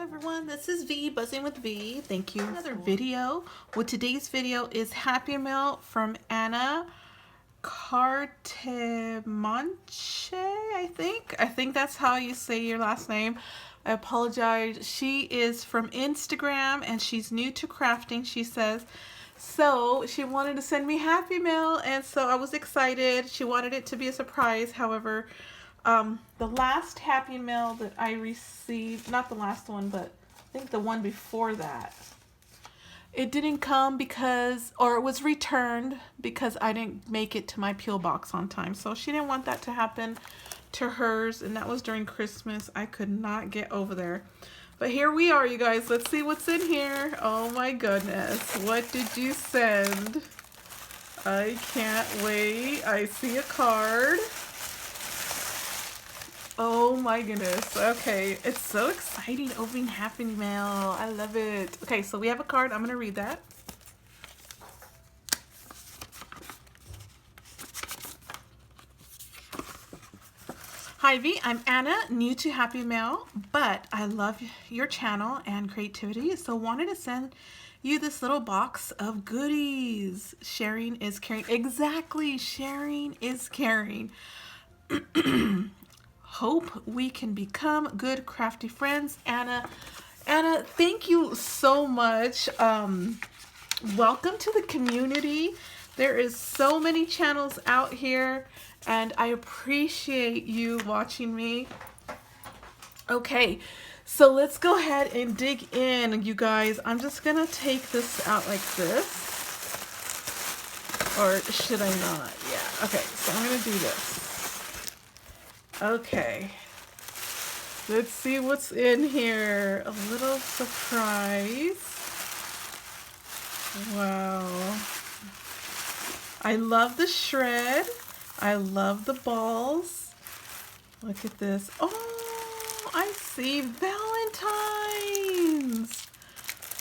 Everyone, this is V, Buzzing with V. Thank you. Another video. Well, today's video is Happy Meal from Anna Cartemanche, I think that's how you say your last name. I apologize. She is from Instagram and she's new to crafting, she says. So she wanted to send me Happy Meal, and so I was excited. She wanted it to be a surprise. However, the last Happy Meal that I received, not the last one, but I think the one before that, it didn't come because, or it was returned because I didn't make it to my P.O. box on time. So she didn't want that to happen to hers, and that was during Christmas. I could not get over there. But here we are, you guys. Let's see what's in here. Oh my goodness. What did you send? I can't wait. I see a card. Oh my goodness. Okay, it's so exciting opening Happy Mail. I love it. Okay, so we have a card. I'm going to read that. Hi V, I'm Anna, new to Happy Mail, but I love your channel and creativity, so wanted to send you this little box of goodies. Sharing is caring. Exactly, sharing is caring. Hope we can become good crafty friends. Anna, thank you so much. Welcome to the community. There is so many channels out here, and I appreciate you watching me. Okay, so let's go ahead and dig in, you guys. I'm just gonna take this out like this, or should I not? Yeah, okay, so I'm gonna do this. Okay, let's see what's in here. A little surprise. Wow. I love the shred. I love the balls. Look at this. Oh, I see Valentines.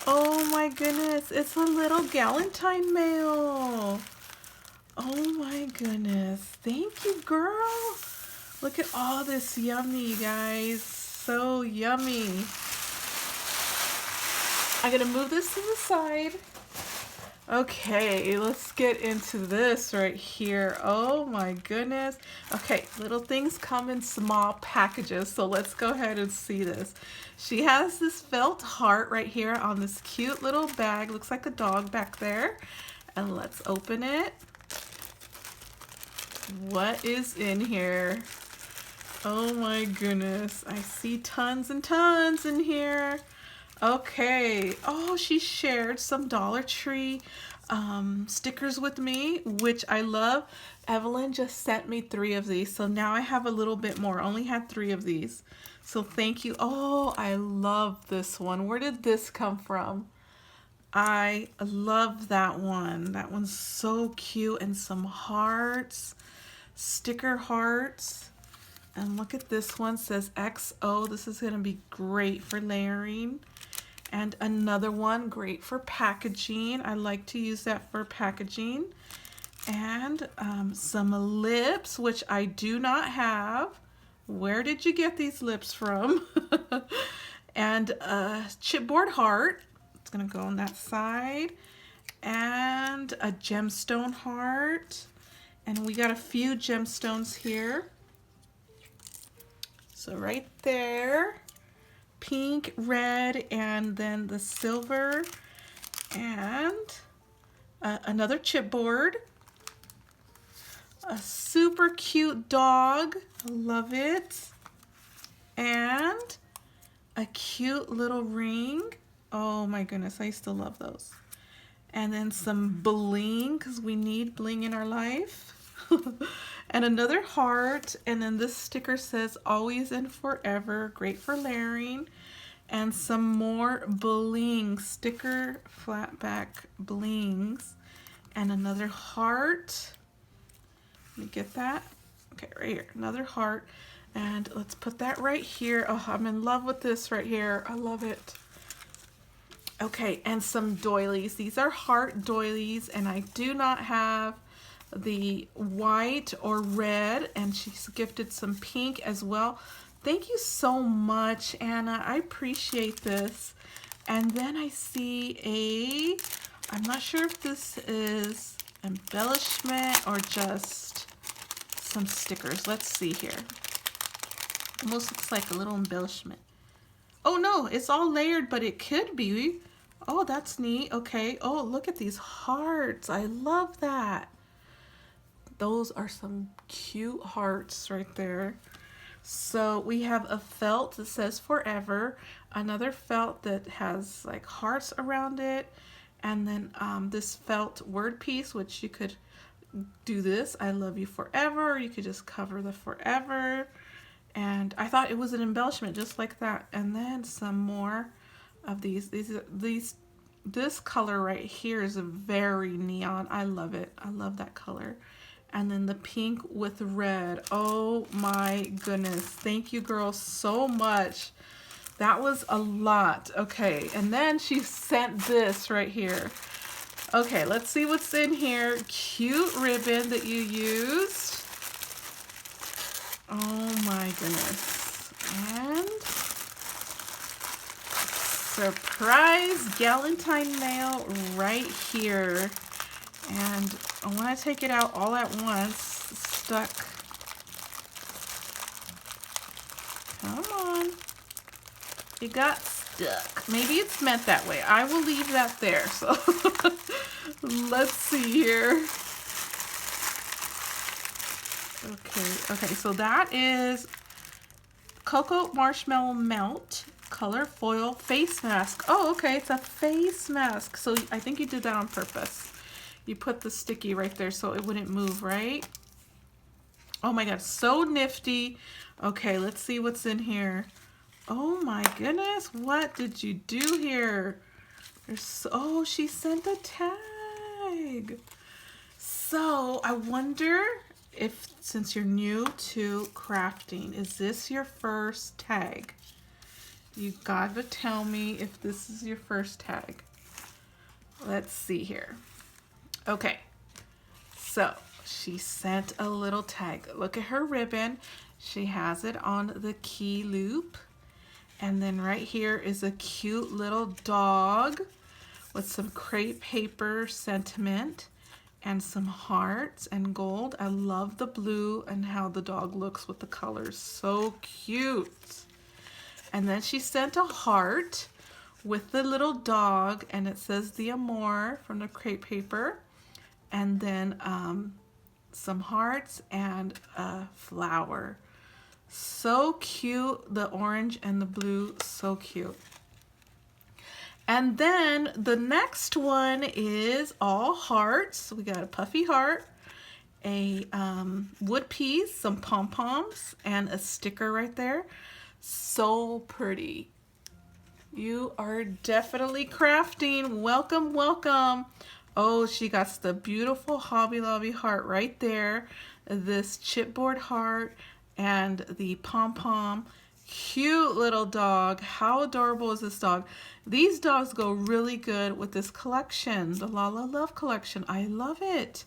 Oh my goodness. It's a little Valentine mail. Oh my goodness. Thank you, girl. Look at all this yummy, guys. So yummy. I'm gonna move this to the side. Okay, let's get into this right here. Oh my goodness. Okay, little things come in small packages, so let's go ahead and see this. She has this felt heart right here on this cute little bag. Looks like a dog back there. And let's open it. What is in here? Oh my goodness. I see tons and tons in here. Okay. Oh, she shared some Dollar Tree stickers with me, which I love. Evelyn just sent me 3 of these, so now I have a little bit more. I only had 3 of these, so thank you. Oh, I love this one. Where did this come from? I love that one. That one's so cute, and some hearts, sticker hearts. And look at this one, says XO. This is going to be great for layering. And another one, great for packaging. I like to use that for packaging. And some lips, which I do not have. Where did you get these lips from? And a chipboard heart. It's going to go on that side. And a gemstone heart. And we got a few gemstones here. So right there, pink, red, and then the silver, and another chipboard, a super cute dog, I love it, and a cute little ring. Oh my goodness, I used to love those. And then some bling, because we need bling in our life. And another heart, and then this sticker says always and forever, great for layering. And some more bling, sticker flat back blings, and another heart. Let me get that. Okay, right here, another heart. And let's put that right here. Oh, I'm in love with this right here. I love it. Okay, and some doilies. These are heart doilies, and I do not have the white or red, and she's gifted some pink as well. Thank you so much, Anna. I appreciate this. And then I see I'm not sure if this is embellishment or just some stickers. Let's see here. Almost looks like a little embellishment. Oh no, it's all layered, but it could be. Oh, that's neat. Okay. Oh, look at these hearts. I love that. Those are some cute hearts right there. So we have a felt that says forever, another felt that has like hearts around it, and then this felt word piece, which you could do this, I love you forever, or you could just cover the forever. And I thought it was an embellishment just like that. And then some more of these. This color right here is a very neon. I love it. I love that color. And then the pink with red. Oh my goodness. Thank you, girls, so much. That was a lot. Okay, and then she sent this right here. Okay, let's see what's in here. Cute ribbon that you used. Oh my goodness. And surprise Valentine mail right here. And I want to take it out all at once. It's stuck. Come on. It got stuck. Maybe it's meant that way. I will leave that there. So let's see here. Okay, so that is Cocoa Marshmallow Melt Color Foil Face Mask. Oh, okay, it's a face mask. So I think you did that on purpose. You put the sticky right there so it wouldn't move, right? Oh my god, so nifty. Okay, let's see what's in here. Oh my goodness, what did you do here? Oh, she sent a tag. So I wonder if, since you're new to crafting, is this your first tag? You gotta tell me if this is your first tag. Let's see here. Okay, so she sent a little tag. Look at her ribbon. She has it on the key loop. And then right here is a cute little dog with some crepe paper sentiment and some hearts and gold. I love the blue and how the dog looks with the colors. So cute. And then she sent a heart with the little dog, and it says the Amor from the crepe paper. And then some hearts and a flower. So cute. The orange and the blue, so cute. And then the next one is all hearts. We got a puffy heart, a wood piece, some pom-poms, and a sticker right there. So pretty. You are definitely crafting. Welcome, welcome. Oh, she got the beautiful Hobby Lobby heart right there. This chipboard heart and the pom-pom. Cute little dog. How adorable is this dog? These dogs go really good with this collection, the La La Love collection. I love it.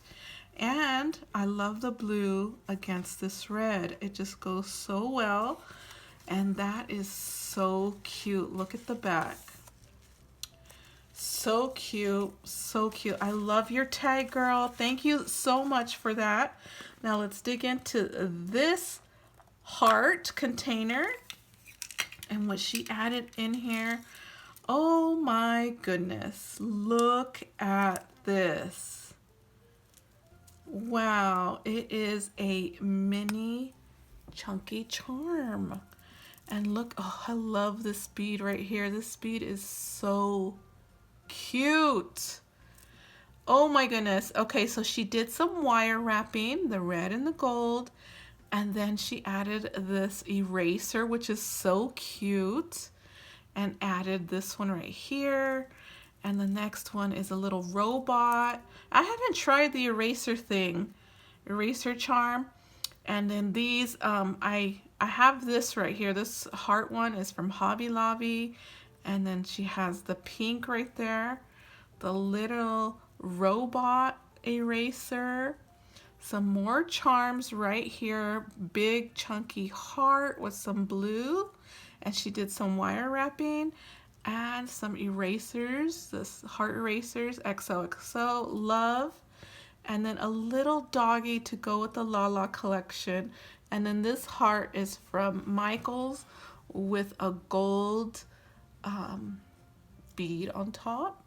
And I love the blue against this red. It just goes so well. And that is so cute. Look at the back. So cute, so cute. I love your tag, girl. Thank you so much for that. Now let's dig into this heart container and what she added in here. Oh my goodness. Look at this. Wow, it is a mini chunky charm. And look, oh, I love this bead right here. This bead is so cute. Oh my goodness. Okay, so she did some wire wrapping, the red and the gold, and then she added this eraser, which is so cute, and added this one right here. And the next one is a little robot. I haven't tried the eraser thing, eraser charm. And then these, I have this right here. This heart one is from Hobby Lobby. And then she has the pink right there. The little robot eraser. Some more charms right here. Big chunky heart with some blue. And she did some wire wrapping and some erasers. This heart erasers, XOXO, love. And then a little doggy to go with the Lala collection. And then this heart is from Michael's with a gold bead on top.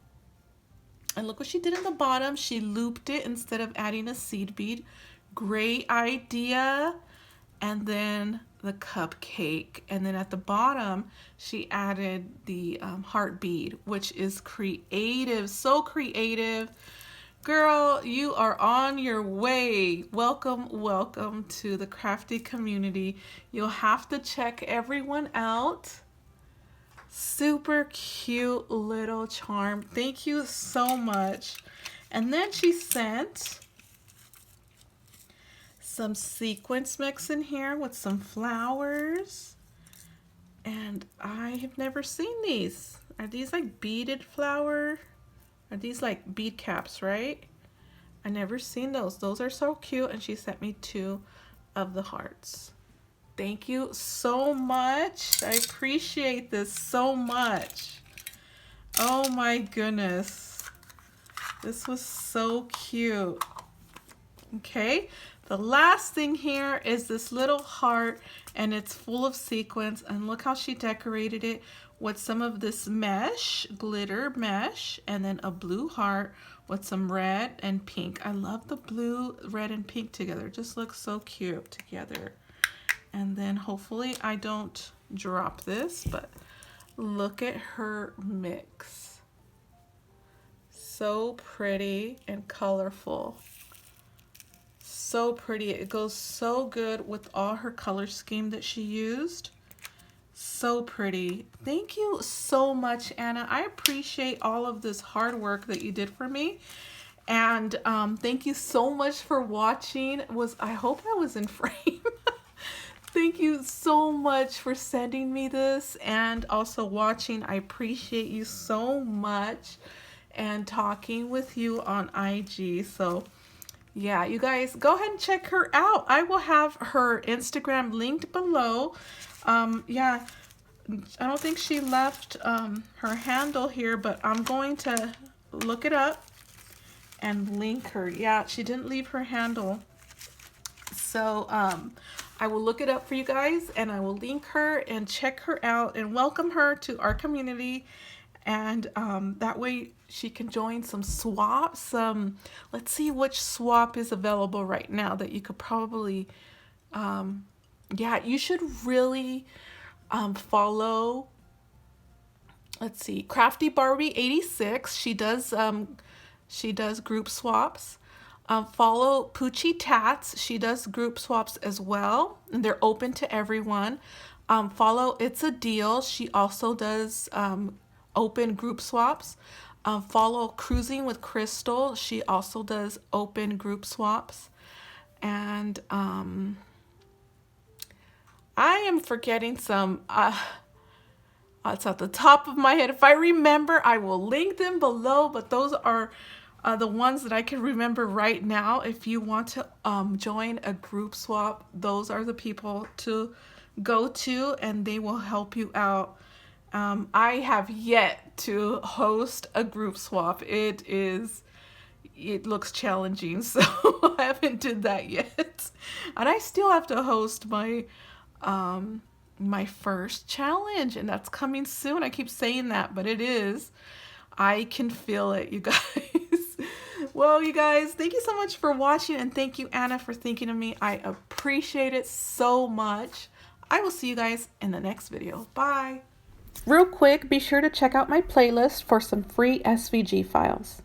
And look what she did in the bottom. She looped it instead of adding a seed bead. Great idea. And then the cupcake. And then at the bottom, she added the heart bead, which is creative. So creative. Girl, you are on your way. Welcome, welcome to the crafty community. You'll have to check everyone out. Super cute little charm. Thank you so much. And then she sent some sequins mix in here with some flowers. And I have never seen these. Are these like beaded flower? Are these like bead caps, right? I never seen those. Those are so cute. And she sent me 2 of the hearts. Thank you so much. I appreciate this so much. Oh my goodness. This was so cute. Okay. The last thing here is this little heart, and it's full of sequins, and look how she decorated it with some of this mesh, glitter mesh, and then a blue heart with some red and pink. I love the blue, red, and pink together. It just looks so cute together. And then hopefully I don't drop this, but look at her mix. So pretty and colorful. So pretty. It goes so good with all her color scheme that she used. So pretty. Thank you so much, Anna. I appreciate all of this hard work that you did for me. And thank you so much for watching. I hope I was in frame. Thank you so much for sending me this and also watching. I appreciate you so much and talking with you on IG. So yeah, you guys go ahead and check her out. I will have her Instagram linked below. Yeah, I don't think she left her handle here, but I'm going to look it up and link her. Yeah, she didn't leave her handle. So I will look it up for you guys, and I will link her and check her out and welcome her to our community. And that way she can join some swaps. Let's see which swap is available right now that you could probably, yeah, you should really follow, let's see, Crafty Barbie 86. She does group swaps. Follow Poochie Tats. She does group swaps as well, and they're open to everyone. Follow It's a Deal. She also does open group swaps. Follow Cruising with Crystal. She also does open group swaps. And I am forgetting some. It's at the top of my head. If I remember, I will link them below, but those are the ones that I can remember right now. If you want to join a group swap, those are the people to go to, and they will help you out. I have yet to host a group swap. It looks challenging, so I haven't did that yet. And I still have to host my my first challenge, and that's coming soon. I keep saying that, but it is. I can feel it, you guys. Well, you guys, thank you so much for watching, and thank you, Anna, for thinking of me. I appreciate it so much. I will see you guys in the next video. Bye. Real quick, be sure to check out my playlist for some free SVG files.